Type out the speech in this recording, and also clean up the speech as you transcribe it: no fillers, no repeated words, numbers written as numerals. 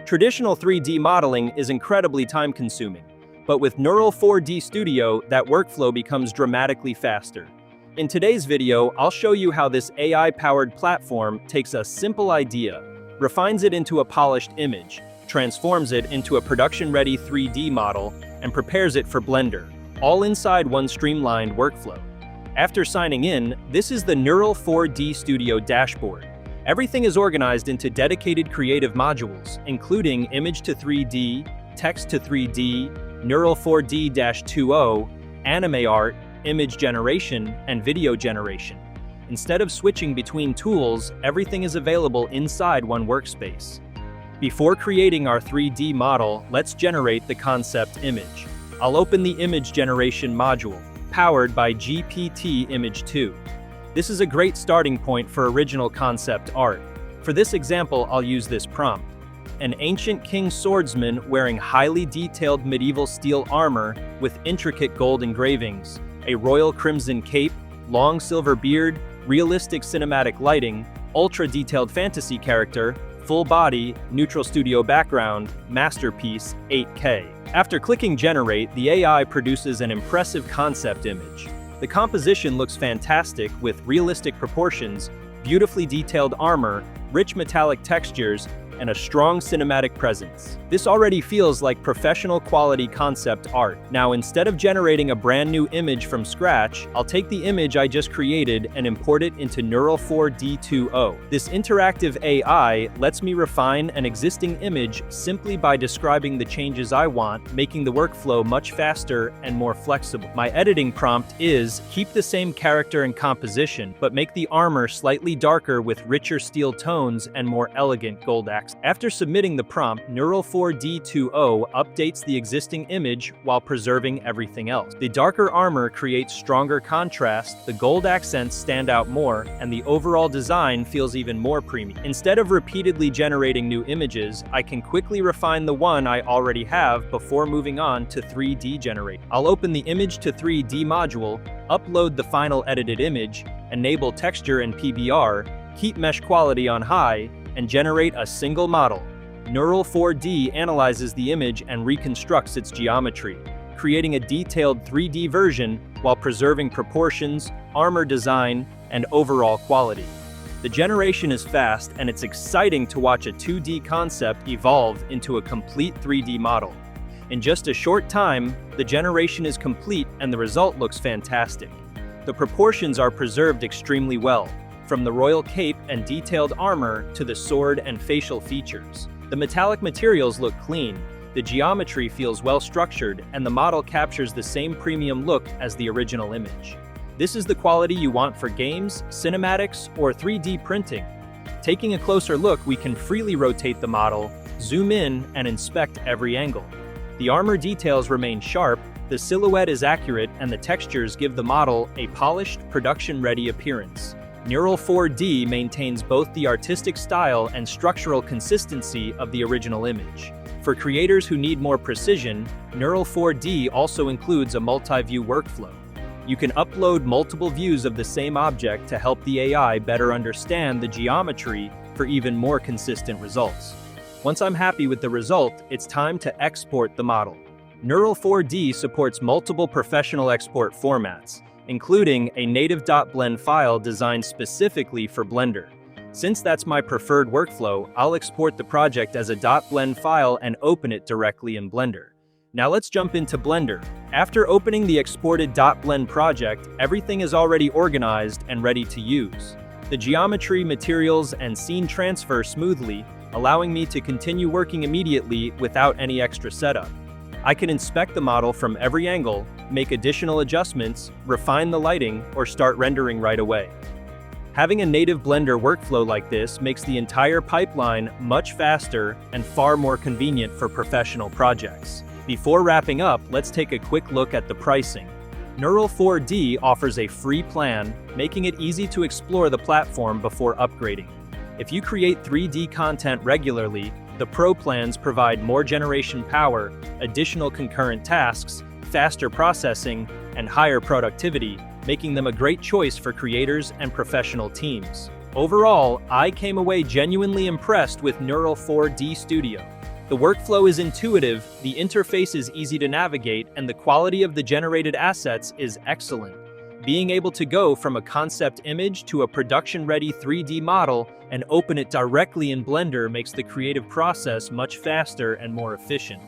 Traditional 3D modeling is incredibly time-consuming, but with Neural4D Studio, that workflow becomes dramatically faster. In today's video, I'll show you how this AI-powered platform takes a simple idea, refines it into a polished image, transforms it into a production-ready 3D model, and prepares it for Blender, all inside one streamlined workflow. After signing in, this is the Neural4D Studio dashboard. Everything is organized into dedicated creative modules, including Image to 3D, Text to 3D, Neural4D-2.0, Anime Art, Image Generation, and Video Generation. Instead of switching between tools, everything is available inside one workspace. Before creating our 3D model, let's generate the concept image. I'll open the Image Generation module, powered by GPT Image 2. This is a great starting point for original concept art. For this example, I'll use this prompt. An ancient king swordsman wearing highly detailed medieval steel armor with intricate gold engravings, a royal crimson cape, long silver beard, realistic cinematic lighting, ultra-detailed fantasy character, full body, neutral studio background, masterpiece, 8K. After clicking Generate, the AI produces an impressive concept image. The composition looks fantastic with realistic proportions, beautifully detailed armor, rich metallic textures, and a strong cinematic presence. This already feels like professional quality concept art. Now, instead of generating a brand new image from scratch, I'll take the image I just created and import it into Neural4D-2.0. This interactive AI lets me refine an existing image simply by describing the changes I want, making the workflow much faster and more flexible. My editing prompt is, keep the same character and composition, but make the armor slightly darker with richer steel tones and more elegant gold accents. After submitting the prompt, Neural4D-2.0 updates the existing image while preserving everything else. The darker armor creates stronger contrast, the gold accents stand out more, and the overall design feels even more premium. Instead of repeatedly generating new images, I can quickly refine the one I already have before moving on to 3D generate. I'll open the Image to 3D module, upload the final edited image, enable texture and PBR, keep mesh quality on high, and generate a single model. Neural4D analyzes the image and reconstructs its geometry, creating a detailed 3D version while preserving proportions, armor design, and overall quality. The generation is fast, and it's exciting to watch a 2D concept evolve into a complete 3D model. In just a short time, the generation is complete and the result looks fantastic. The proportions are preserved extremely well, from the royal cape and detailed armor to the sword and facial features. The metallic materials look clean, the geometry feels well structured, and the model captures the same premium look as the original image. This is the quality you want for games, cinematics, or 3D printing. Taking a closer look, we can freely rotate the model, zoom in, and inspect every angle. The armor details remain sharp, the silhouette is accurate, and the textures give the model a polished, production-ready appearance. Neural4D maintains both the artistic style and structural consistency of the original image. For creators who need more precision, Neural4D also includes a multi-view workflow. You can upload multiple views of the same object to help the AI better understand the geometry for even more consistent results. Once I'm happy with the result, it's time to export the model. Neural4D supports multiple professional export formats, including a native .blend file designed specifically for Blender. Since that's my preferred workflow, I'll export the project as a .blend file and open it directly in Blender. Now let's jump into Blender. After opening the exported .blend project, everything is already organized and ready to use. The geometry, materials, and scene transfer smoothly, allowing me to continue working immediately without any extra setup. I can inspect the model from every angle, make additional adjustments, refine the lighting, or start rendering right away. Having a native Blender workflow like this makes the entire pipeline much faster and far more convenient for professional projects. Before wrapping up, let's take a quick look at the pricing. Neural4D offers a free plan, making it easy to explore the platform before upgrading. If you create 3D content regularly, the Pro plans provide more generation power, additional concurrent tasks, faster processing, and higher productivity, making them a great choice for creators and professional teams. Overall, I came away genuinely impressed with Neural4D Studio. The workflow is intuitive, the interface is easy to navigate, and the quality of the generated assets is excellent. Being able to go from a concept image to a production-ready 3D model and open it directly in Blender makes the creative process much faster and more efficient.